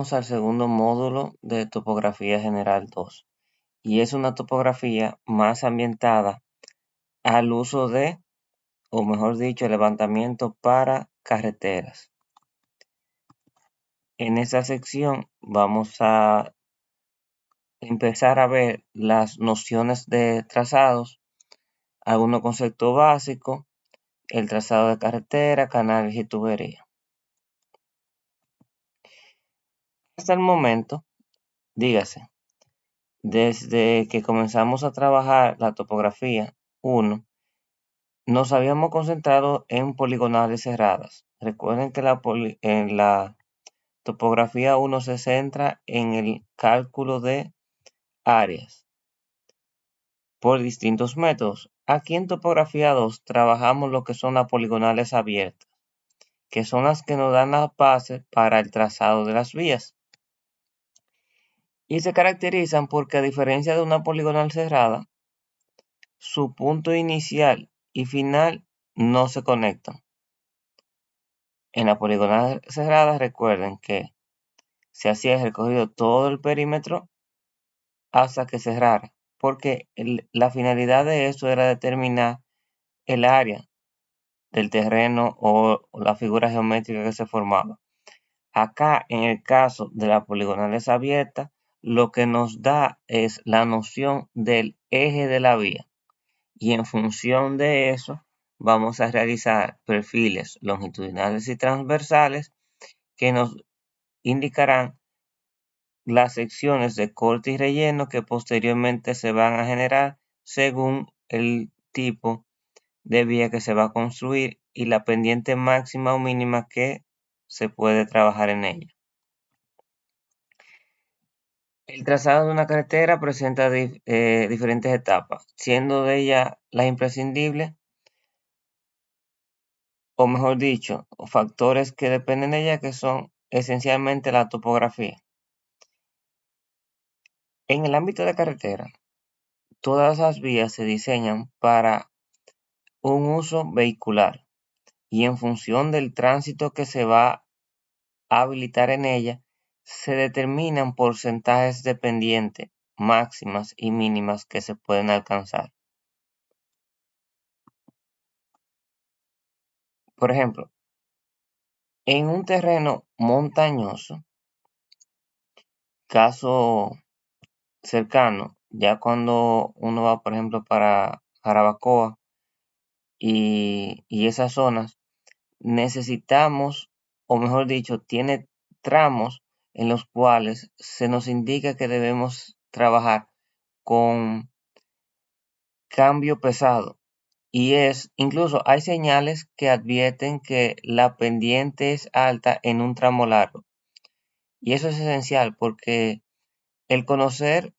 Vamos al segundo módulo de Topografía General 2 y es una topografía más ambientada al uso de, o mejor dicho, el levantamiento para carreteras. En esta sección vamos a empezar a ver las nociones de trazados, algunos conceptos básicos, el trazado de carretera, canales y tubería. Hasta el momento, dígase, desde que comenzamos a trabajar la topografía 1, nos habíamos concentrado en poligonales cerradas. Recuerden que en la topografía 1 se centra en el cálculo de áreas por distintos métodos. Aquí en topografía 2 trabajamos lo que son las poligonales abiertas, que son las que nos dan la base para el trazado de las vías. Y se caracterizan porque, a diferencia de una poligonal cerrada, su punto inicial y final no se conectan. En la poligonal cerrada, recuerden que se hacía el recorrido todo el perímetro hasta que cerrara, porque la finalidad de eso era determinar el área del terreno o la figura geométrica que se formaba. Acá, en el caso de las poligonales abiertas, lo que nos da es la noción del eje de la vía, y en función de eso vamos a realizar perfiles longitudinales y transversales que nos indicarán las secciones de corte y relleno que posteriormente se van a generar según el tipo de vía que se va a construir y la pendiente máxima o mínima que se puede trabajar en ella. El trazado de una carretera presenta diferentes etapas, siendo de ellas las imprescindibles, o mejor dicho, factores que dependen de ella, que son esencialmente la topografía. En el ámbito de carretera, todas las vías se diseñan para un uso vehicular y en función del tránsito que se va a habilitar en ella, se determinan porcentajes de pendiente máximas y mínimas que se pueden alcanzar. Por ejemplo, en un terreno montañoso, caso cercano, ya cuando uno va, por ejemplo, para Jarabacoa y esas zonas, necesitamos, o mejor dicho, tiene tramos en los cuales se nos indica que debemos trabajar con cambio pesado. Y incluso hay señales que advierten que la pendiente es alta en un tramo largo. Y eso es esencial porque el conocer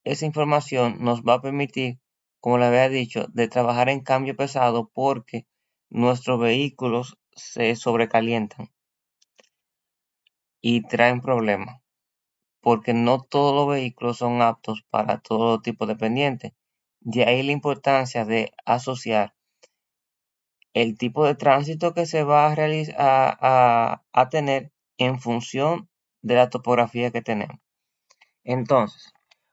esa información nos va a permitir, como le había dicho, de trabajar en cambio pesado porque nuestros vehículos se sobrecalientan y traen problemas, porque no todos los vehículos son aptos para todo tipo de pendiente. De ahí la importancia de asociar el tipo de tránsito que se va a, a tener en función de la topografía que tenemos. Entonces,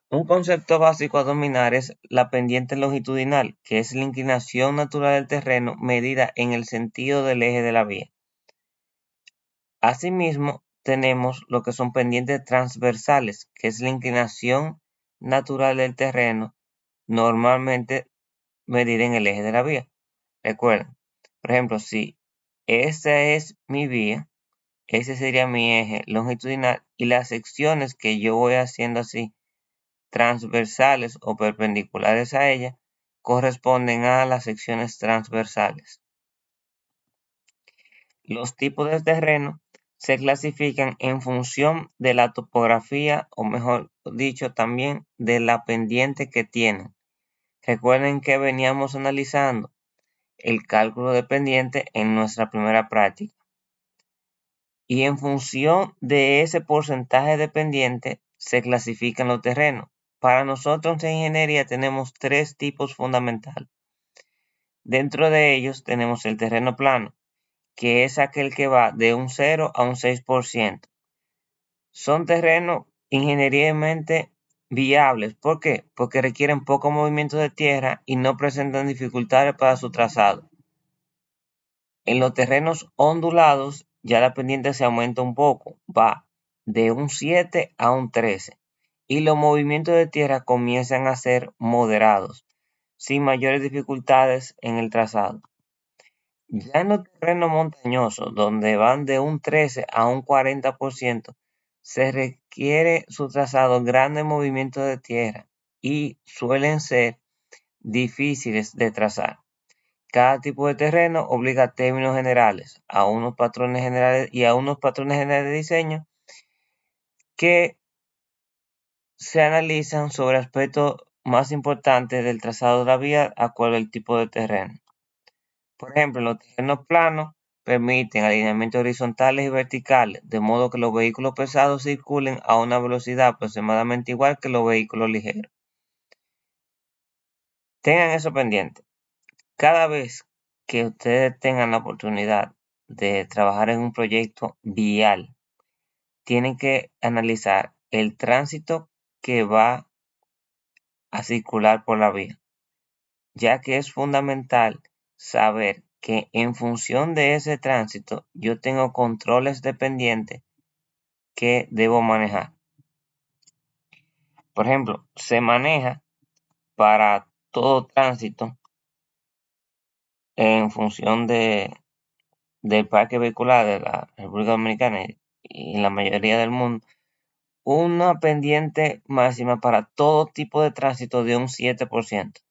un concepto básico a dominar es la pendiente longitudinal, que es la inclinación natural del terreno medida en el sentido del eje de la vía. Asimismo, tenemos lo que son pendientes transversales, que es la inclinación natural del terreno, normalmente medida en el eje de la vía. Recuerden, por ejemplo, si esta es mi vía, ese sería mi eje longitudinal y las secciones que yo voy haciendo así, transversales o perpendiculares a ella, corresponden a las secciones transversales. Los tipos de terreno se clasifican en función de la topografía, o mejor dicho, también de la pendiente que tienen. Recuerden que veníamos analizando el cálculo de pendiente en nuestra primera práctica. Y en función de ese porcentaje de pendiente se clasifican los terrenos. Para nosotros en ingeniería tenemos tres tipos fundamentales. Dentro de ellos tenemos el terreno plano, que es aquel que va de un 0 a un 6%. son terrenos ingenierilmente viables. ¿Por qué? Porque requieren poco movimiento de tierra y no presentan dificultades para su trazado. En los terrenos ondulados ya la pendiente se aumenta un poco, va de un 7 a un 13 y los movimientos de tierra comienzan a ser moderados, sin mayores dificultades en el trazado. Ya en los terrenos montañosos, donde van de un 13 a un 40%, se requiere su trazado grandes movimientos de tierra y suelen ser difíciles de trazar. Cada tipo de terreno obliga términos generales, a unos patrones generales y a unos patrones generales de diseño que se analizan sobre aspectos más importantes del trazado de la vía de acuerdo al tipo de terreno. Por ejemplo, los terrenos planos permiten alineamientos horizontales y verticales, de modo que los vehículos pesados circulen a una velocidad aproximadamente igual que los vehículos ligeros. Tengan eso pendiente. Cada vez que ustedes tengan la oportunidad de trabajar en un proyecto vial, tienen que analizar el tránsito que va a circular por la vía, ya que es fundamental saber que en función de ese tránsito yo tengo controles dependientes que debo manejar. Por ejemplo, se maneja para todo tránsito en función del parque vehicular de la República Dominicana y en la mayoría del mundo, una pendiente máxima para todo tipo de tránsito de un 7%.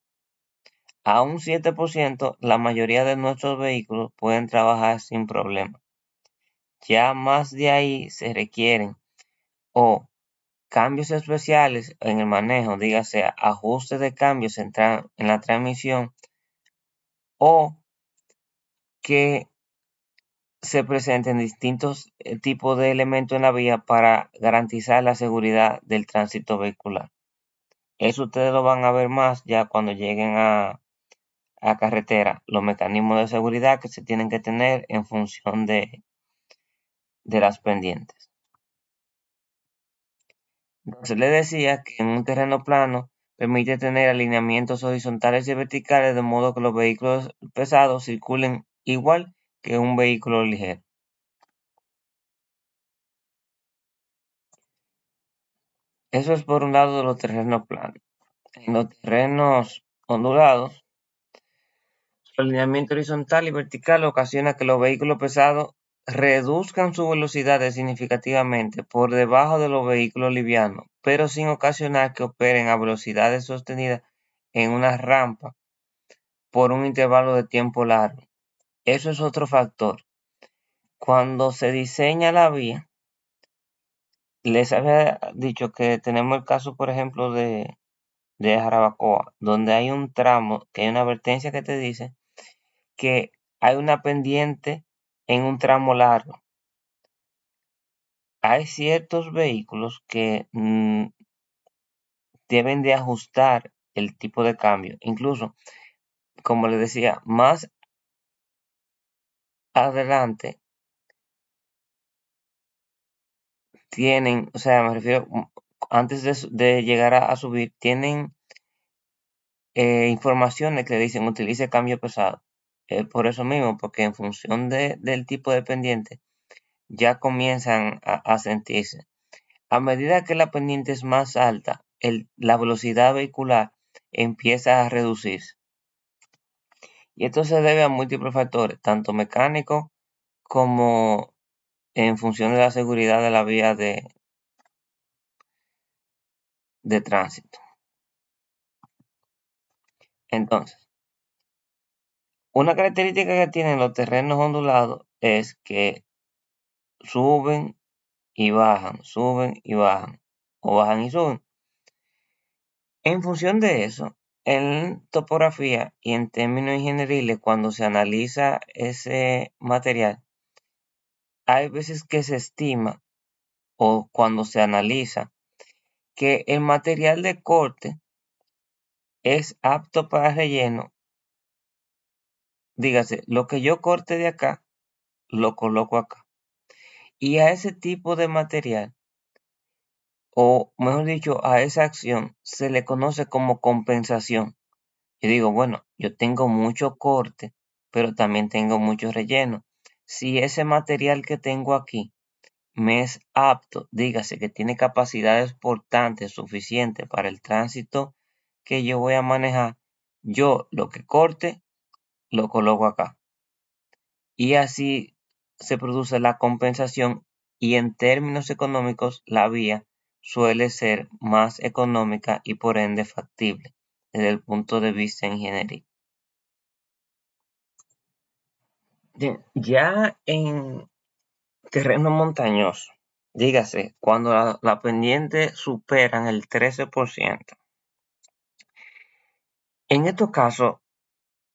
A un 7%, la mayoría de nuestros vehículos pueden trabajar sin problema. Ya más de ahí se requieren o cambios especiales en el manejo, dígase ajustes de cambios en la transmisión, o que se presenten distintos tipos de elementos en la vía para garantizar la seguridad del tránsito vehicular. Eso ustedes lo van a ver más ya cuando lleguen a carretera, los mecanismos de seguridad que se tienen que tener en función de las pendientes. Entonces le decía que en un terreno plano permite tener alineamientos horizontales y verticales de modo que los vehículos pesados circulen igual que un vehículo ligero. Eso es por un lado de los terrenos planos. En los terrenos ondulados, su alineamiento horizontal y vertical ocasiona que los vehículos pesados reduzcan su velocidad significativamente por debajo de los vehículos livianos, pero sin ocasionar que operen a velocidades sostenidas en una rampa por un intervalo de tiempo largo. Eso es otro factor. Cuando se diseña la vía, les había dicho que tenemos el caso, por ejemplo, de Jarabacoa, donde hay un tramo, que hay una advertencia que te dice que hay una pendiente en un tramo largo. Hay ciertos vehículos que deben de ajustar el tipo de cambio. Incluso, como les decía, más adelante tienen, o sea, me refiero, antes de llegar a subir, tienen informaciones que le dicen utilice cambio pesado. Por eso mismo, porque en función del tipo de pendiente, ya comienzan a sentirse. A medida que la pendiente es más alta, la velocidad vehicular empieza a reducirse. Y esto se debe a múltiples factores, tanto mecánicos como en función de la seguridad de la vía de tránsito. Entonces, una característica que tienen los terrenos ondulados es que suben y bajan, suben y bajan, o bajan y suben. En función de eso, en topografía y en términos ingenieriles, cuando se analiza ese material, hay veces que se estima o cuando se analiza que el material de corte es apto para relleno. Dígase, lo que yo corte de acá, lo coloco acá. Y a ese tipo de material o mejor dicho, a esa acción se le conoce como compensación. Yo digo, bueno, yo tengo mucho corte, pero también tengo mucho relleno. Si ese material que tengo aquí me es apto, dígase que tiene capacidades portantes suficientes para el tránsito que yo voy a manejar, yo lo que corte lo coloco acá. Y así se produce la compensación y en términos económicos la vía suele ser más económica y por ende factible desde el punto de vista de ingeniería. Bien, ya en terreno montañoso, dígase, cuando la pendiente superan el 13%. En estos casos,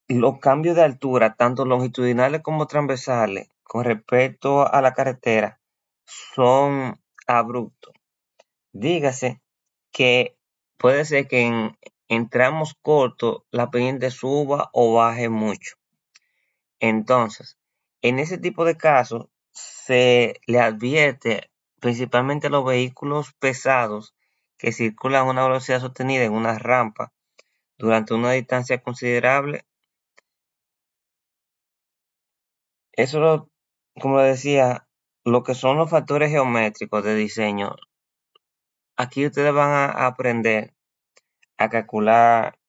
los cambios de altura, tanto longitudinales como transversales, con respecto a la carretera, son abruptos. Dígase que puede ser que en tramos cortos la pendiente suba o baje mucho. Entonces, en ese tipo de casos, se le advierte principalmente a los vehículos pesados que circulan a una velocidad sostenida en una rampa durante una distancia considerable. Eso, como decía, lo que son los factores geométricos de diseño. Aquí ustedes van a aprender a calcular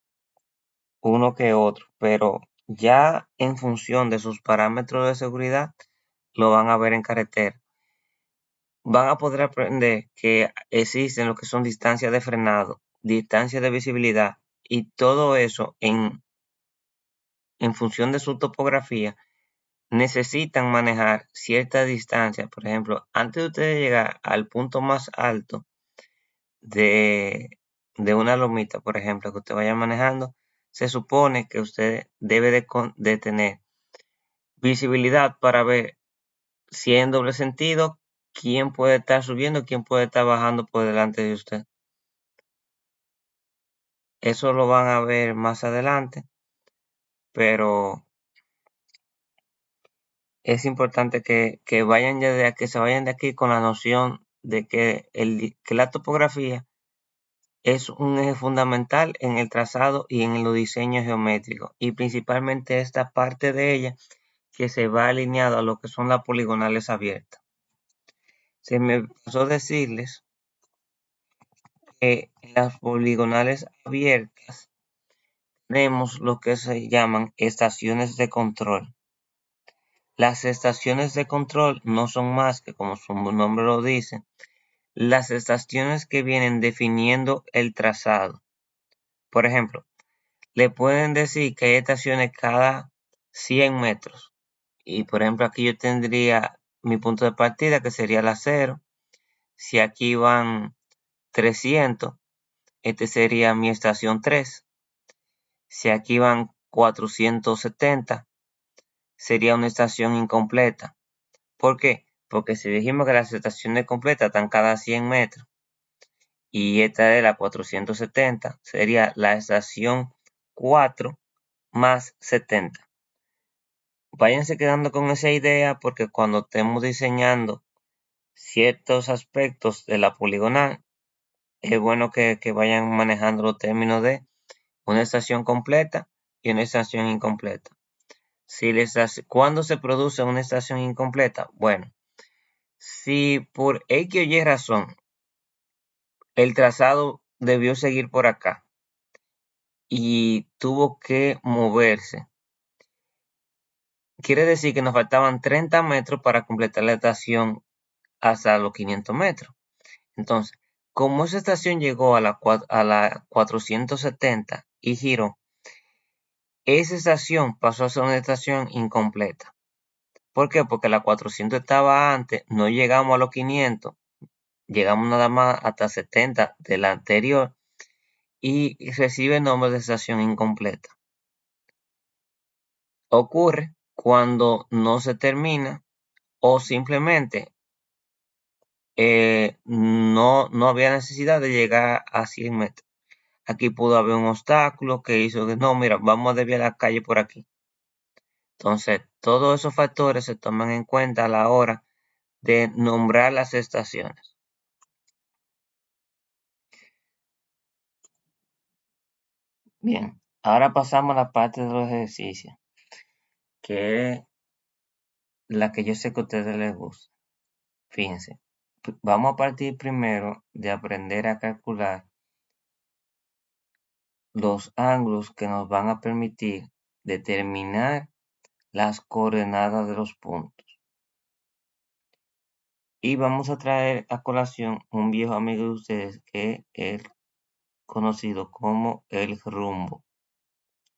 uno que otro, pero ya en función de sus parámetros de seguridad, lo van a ver en carretera. Van a poder aprender que existen lo que son distancias de frenado, distancias de visibilidad y todo eso en función de su topografía necesitan manejar cierta distancia. Por ejemplo, antes de ustedes llegar al punto más alto de, de una lomita, por ejemplo, que usted vaya manejando, se supone que usted debe de tener visibilidad para ver si en doble sentido, quién puede estar subiendo, quién puede estar bajando por delante de usted. Eso lo van a ver más adelante, pero es importante que vayan ya de que se vayan de aquí con la noción de que, que la topografía es un eje fundamental en el trazado y en los diseños geométricos, y principalmente esta parte de ella que se va alineado a lo que son las poligonales abiertas. Se me pasó decirles que en las poligonales abiertas tenemos lo que se llaman estaciones de control. Las estaciones de control no son más que, como su nombre lo dice, las estaciones que vienen definiendo el trazado. Por ejemplo, le pueden decir que hay estaciones cada 100 metros. Y por ejemplo, aquí yo tendría mi punto de partida, que sería la 0. Si aquí van 300, este sería mi estación 3. Si aquí van 470, sería una estación incompleta. ¿Por qué? Porque si dijimos que las estaciones completas están cada 100 metros y esta es la 470, sería la estación 4 más 70. Váyanse quedando con esa idea porque cuando estemos diseñando ciertos aspectos de la poligonal, es bueno que vayan manejando los términos de una estación completa y una estación incompleta. ¿Cuándo se produce una estación incompleta? Bueno, si por X o Y razón el trazado debió seguir por acá y tuvo que moverse, quiere decir que nos faltaban 30 metros para completar la estación hasta los 500 metros. Entonces, como esa estación llegó a la 470 y giró, esa estación pasó a ser una estación incompleta. ¿Por qué? Porque la 400 estaba antes, no llegamos a los 500, llegamos nada más hasta 70 de la anterior y recibe nombre de estación incompleta. Ocurre cuando no se termina o simplemente no había necesidad de llegar a 100 metros. Aquí pudo haber un obstáculo que hizo que no, mira, vamos a desviar la calle por aquí. Entonces, todos esos factores se toman en cuenta a la hora de nombrar las estaciones. Bien, ahora pasamos a la parte de los ejercicios, que es la que yo sé que a ustedes les gusta. Fíjense, vamos a partir primero de aprender a calcular los ángulos que nos van a permitir determinar las coordenadas de los puntos. Y vamos a traer a colación un viejo amigo de ustedes que es conocido como el rumbo.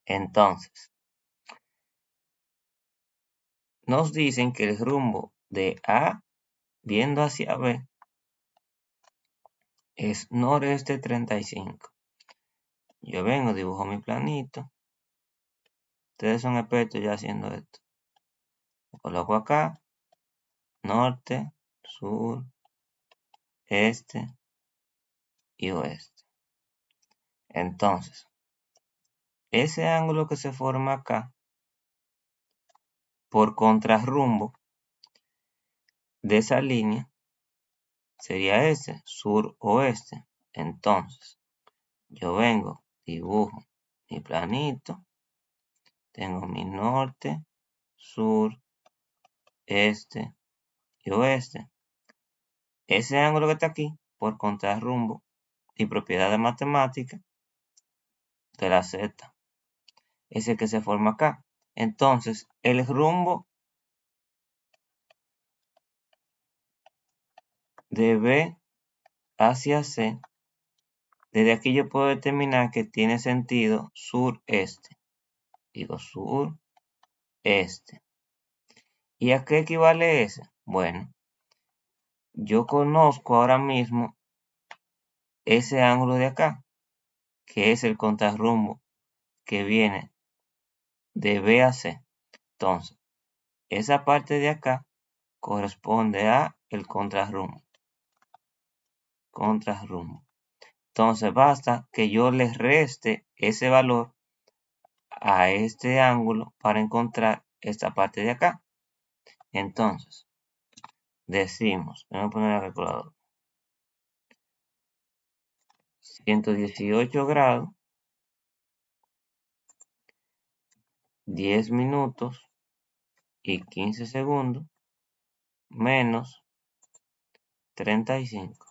Entonces, nos dicen que el rumbo de A viendo hacia B es noreste 35. Yo vengo, dibujo mi planito. Ustedes son expertos ya haciendo esto. Lo coloco acá, norte, sur, este y oeste. Entonces, ese ángulo que se forma acá, por contrarrumbo de esa línea, sería ese, sur-oeste. Entonces, yo vengo, dibujo mi planito, tengo mi norte, sur, este y oeste. Ese ángulo que está aquí, por contrarrumbo y propiedades matemáticas de la Z, es el que se forma acá. Entonces, el rumbo de B hacia C, desde aquí yo puedo determinar que tiene sentido sur-este. Digo sur-este. ¿Y a qué equivale ese? Bueno, yo conozco ahora mismo ese ángulo de acá, que es el contrarrumbo que viene de B a C. Entonces, esa parte de acá corresponde a el contrarrumbo. Entonces, basta que yo le reste ese valor a este ángulo para encontrar esta parte de acá. Entonces, decimos, voy a poner la calculadora, 118 grados, 10 minutos y 15 segundos, menos 35.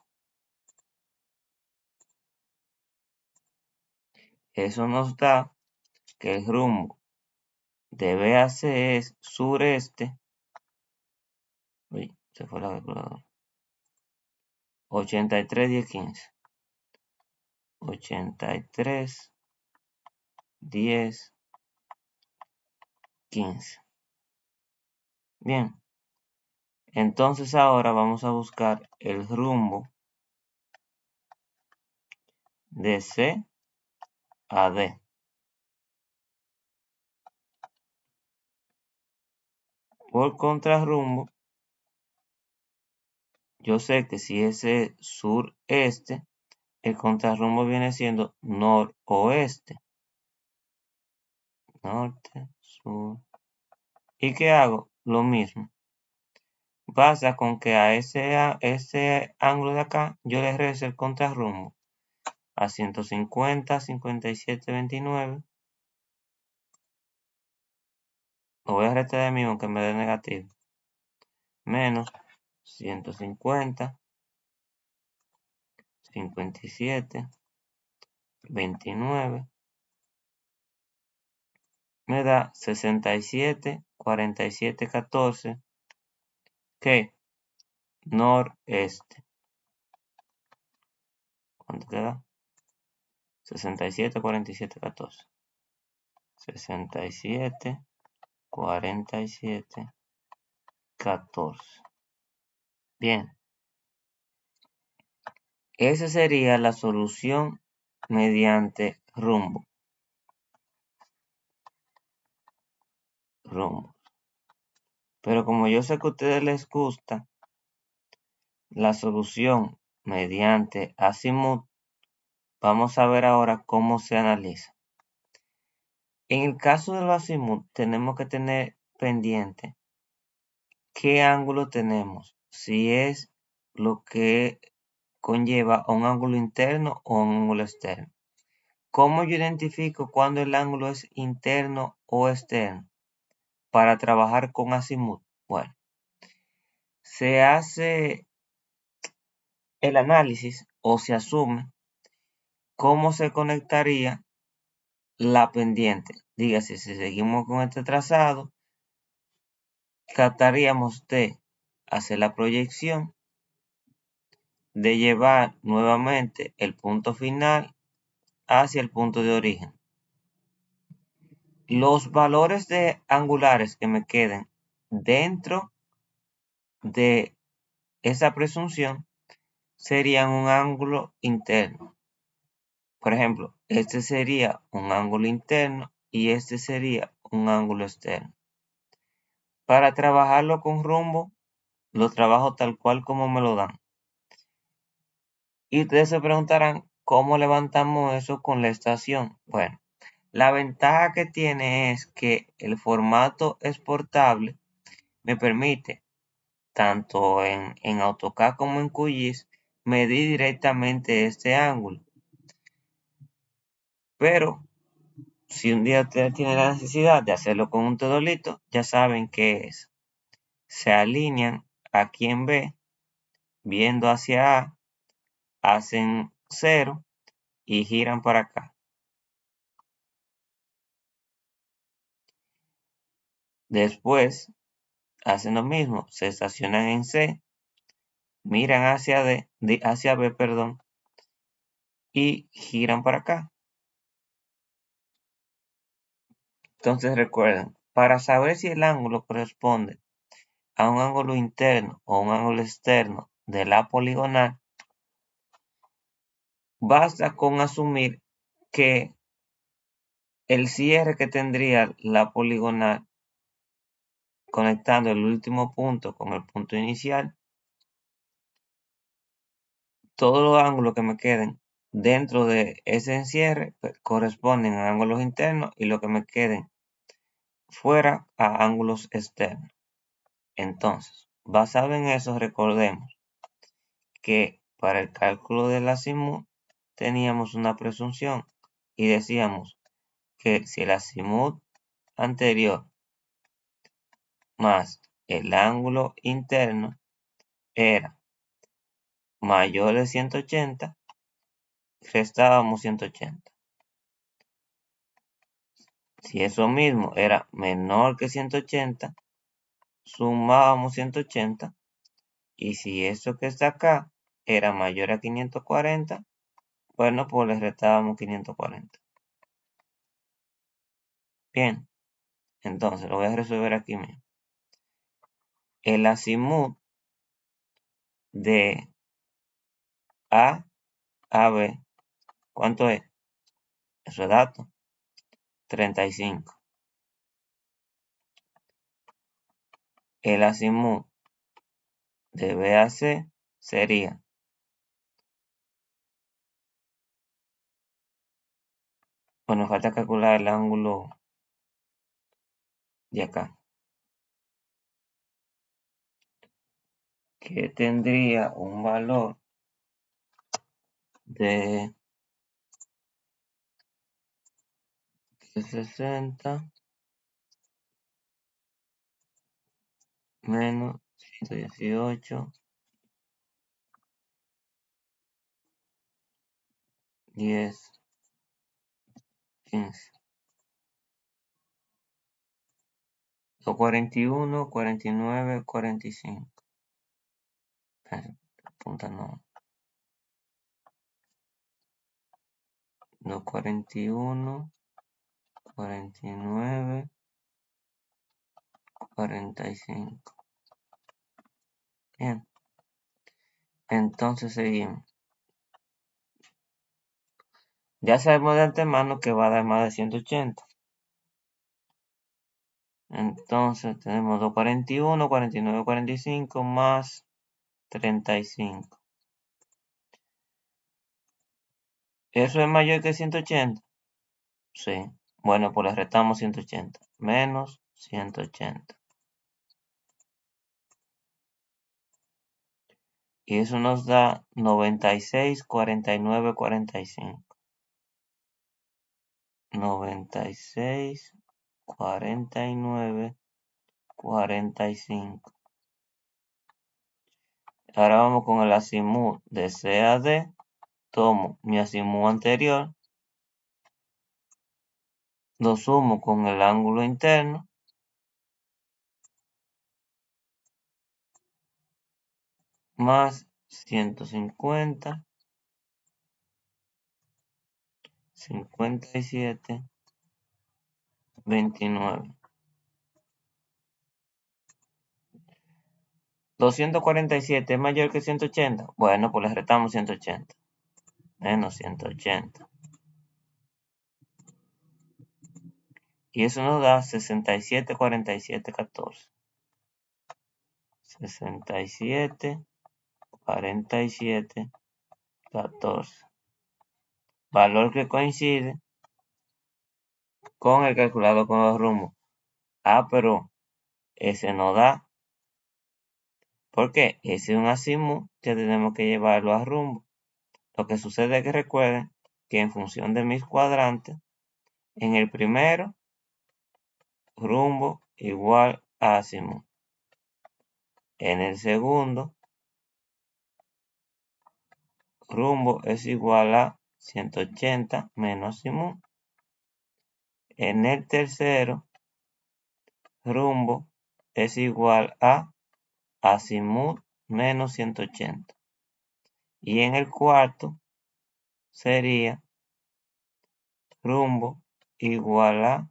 Eso nos da que el rumbo de B a C es sureste. Uy, se fue la calculadora. 83, 10, 15. 83, 10, 15. Bien, entonces ahora vamos a buscar el rumbo de C a D. Por contrarrumbo, yo sé que si ese sureste, el contrarrumbo viene siendo noroeste. Norte, sur. ¿Y qué hago? Lo mismo. Basta con que a ese ángulo de acá yo le regrese el contrarrumbo a 150, 57, 29. Lo voy a restar de mí aunque me dé negativo. Menos 150, 57, 29. Me da 67, 47, 14. ¿Qué? Noreste. ¿Cuánto te da? 67, 47, 14. 67, 47, 14. Bien. Esa sería la solución mediante rumbo. Pero como yo sé que a ustedes les gusta la solución mediante azimut, vamos a ver ahora cómo se analiza. En el caso del azimut, tenemos que tener pendiente qué ángulo tenemos, si es lo que conlleva un ángulo interno o un ángulo externo. ¿Cómo yo identifico cuando el ángulo es interno o externo para trabajar con azimut? Bueno, se hace el análisis o se asume cómo se conectaría la pendiente. Dígase, si seguimos con este trazado, trataríamos de hacer la proyección, de llevar nuevamente el punto final hacia el punto de origen. Los valores de angulares que me queden dentro de esa presunción serían un ángulo interno. Por ejemplo, este sería un ángulo interno y este sería un ángulo externo. Para trabajarlo con rumbo, lo trabajo tal cual como me lo dan. Y ustedes se preguntarán, ¿cómo levantamos eso con la estación? Bueno, la ventaja que tiene es que el formato exportable me permite, tanto en AutoCAD como en QGIS, medir directamente este ángulo. Pero si un día ustedes tienen la necesidad de hacerlo con un teodolito, ya saben qué es. Se alinean aquí en B, viendo hacia A, hacen 0 y giran para acá. Después hacen lo mismo, se estacionan en C, miran hacia hacia B, perdón, y giran para acá. Entonces recuerden, para saber si el ángulo corresponde a un ángulo interno o un ángulo externo de la poligonal, basta con asumir que el cierre que tendría la poligonal conectando el último punto con el punto inicial, todos los ángulos que me queden dentro de ese encierre corresponden a ángulos internos y lo que me queden fuera a ángulos externos. Entonces, basado en eso, recordemos que para el cálculo del azimut teníamos una presunción y decíamos que si el azimut anterior más el ángulo interno era mayor de 180, restábamos 180. Si eso mismo era menor que 180, sumábamos 180. Y si eso que está acá era mayor a 540, bueno, pues le restábamos 540. Bien, entonces lo voy a resolver aquí mismo. El azimut de A a B, ¿cuánto es? Eso es dato, 35. El azimut de B a C sería, bueno, falta calcular el ángulo de acá, que tendría un valor de 60 menos 118, 10, 15. 41, 49, 45. Punta no. 41, 49, 45. Bien. Entonces seguimos. Ya sabemos de antemano que va a dar más de 180. Entonces tenemos 241, 49, 45 más 35. ¿Eso es mayor que 180? Sí. Bueno, pues le restamos 180. Menos 180. Y eso nos da 96, 49, 45. 96, 49, 45. Ahora vamos con el azimut de C a D. Tomo mi azimut anterior, lo sumo con el ángulo interno, más 150, 57, 29. 247 es mayor que 180. Bueno, pues le restamos 180. Menos 180. Y eso nos da 67, 47, 14. 67, 47, 14. Valor que coincide con el calculado con los rumbos. Pero ese no da. Porque ese es un azimut que tenemos que llevarlo a rumbo. Lo que sucede es que recuerden que en función de mis cuadrantes, en el primero, rumbo igual a azimut. En el segundo, rumbo es igual a 180 menos azimut. En el tercero, rumbo es igual a azimut menos 180. Y en el cuarto sería rumbo igual a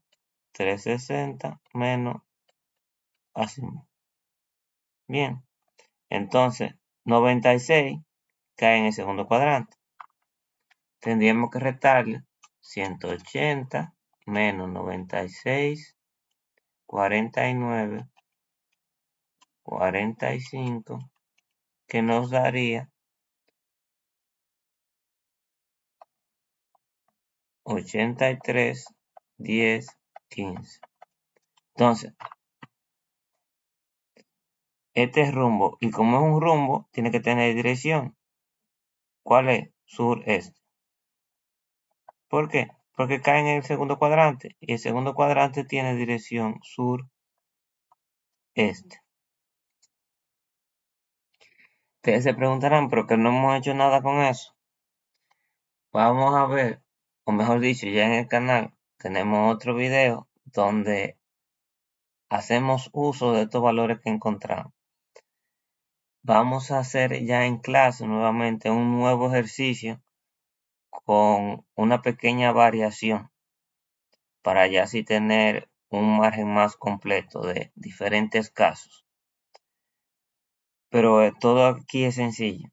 360 menos azimut. Bien, entonces 96 cae en el segundo cuadrante. Tendríamos que restarle 180 menos 96, 49, 45, que nos daría 83, 10, 15. Entonces, este es rumbo, y como es un rumbo, tiene que tener dirección. ¿Cuál es? Sur-este. ¿Por qué? Porque cae en el segundo cuadrante, y el segundo cuadrante tiene dirección sur-este. Ustedes se preguntarán, ¿pero que no hemos hecho nada con eso? Vamos a ver, o mejor dicho, ya en el canal tenemos otro video donde hacemos uso de estos valores que encontramos. Vamos a hacer ya en clase nuevamente un nuevo ejercicio con una pequeña variación para ya así tener un margen más completo de diferentes casos. Pero todo aquí es sencillo.